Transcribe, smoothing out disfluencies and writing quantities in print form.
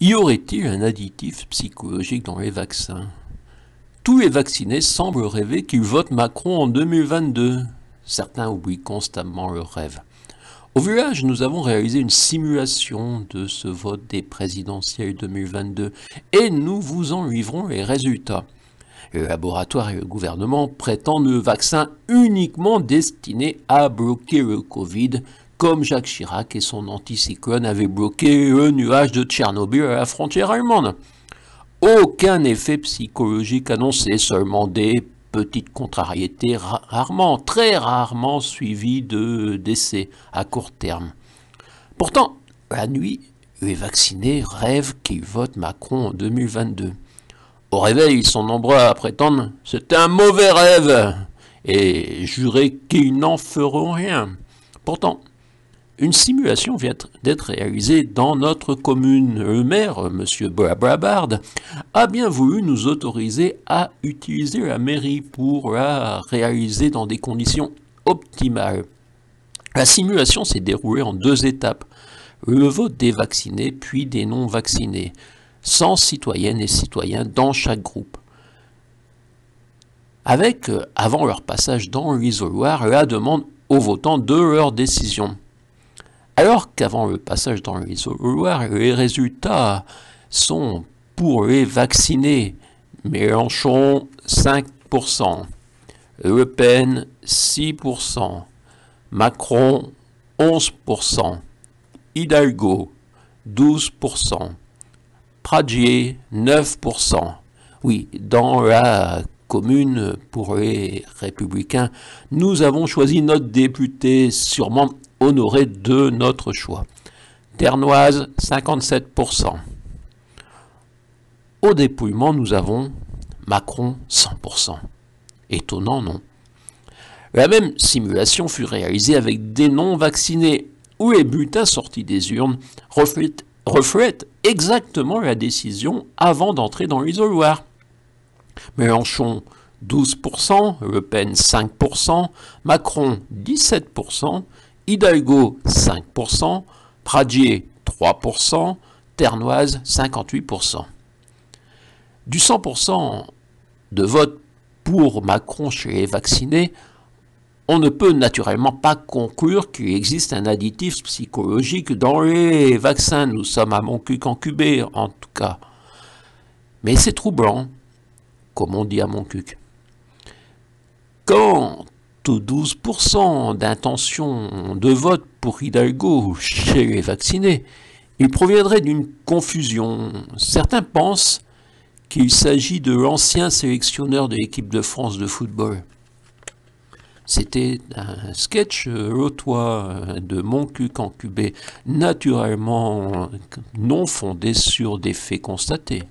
Y aurait-il un additif psychologique dans les vaccins? Tous les vaccinés semblent rêver qu'ils votent Macron en 2022. Certains oublient constamment leur rêve. Au village, nous avons réalisé une simulation de ce vote des présidentielles 2022 et nous vous en livrons les résultats. Le laboratoire et le gouvernement prétendent le vaccin uniquement destiné à bloquer le Covid, comme Jacques Chirac et son anticyclone avaient bloqué le nuage de Tchernobyl à la frontière allemande. Aucun effet psychologique annoncé, seulement des petites contrariétés très rarement suivies de décès à court terme. Pourtant, la nuit, les vaccinés rêvent qu'ils votent Macron en 2022. Au réveil, ils sont nombreux à prétendre « c'est un mauvais rêve » et jurer qu'ils n'en feront rien. Pourtant, une simulation vient d'être réalisée dans notre commune. Le maire, M. Brabard, a bien voulu nous autoriser à utiliser la mairie pour la réaliser dans des conditions optimales. La simulation s'est déroulée en 2 étapes. Le vote des vaccinés puis des non-vaccinés, 100 citoyennes et citoyens dans chaque groupe. Avec, avant leur passage dans l'isoloir, la demande aux votants de leur décision. Alors qu'avant le passage dans l'isoloir, les résultats sont pour les vaccinés: Mélenchon 5%, Le Pen 6%, Macron 11%, Hidalgo 12%, Pradier 9%. Oui, dans la commune pour les Républicains, nous avons choisi notre député sûrement honoré de notre choix. Ternoise 57%. Au dépouillement, nous avons Macron 100%. Étonnant, non? La même simulation fut réalisée avec des non-vaccinés, où les bulletins sortis des urnes reflètent exactement la décision avant d'entrer dans l'isoloir. Mélenchon 12%, Le Pen 5%, Macron 17%, Hidalgo 5%, Pradier 3%, Ternoise 58%. Du 100% de vote pour Macron chez les vaccinés, on ne peut naturellement pas conclure qu'il existe un additif psychologique dans les vaccins. Nous sommes à Montcuq-en-Cubé, en tout cas. Mais c'est troublant, comme on dit à Montcuq. Quant aux 12% d'intention de vote pour Hidalgo chez les vaccinés, il proviendrait d'une confusion. Certains pensent qu'il s'agit de l'ancien sélectionneur de l'équipe de France de football. C'était un sketch lotois de Montcuq-en-Cubé, naturellement non fondé sur des faits constatés.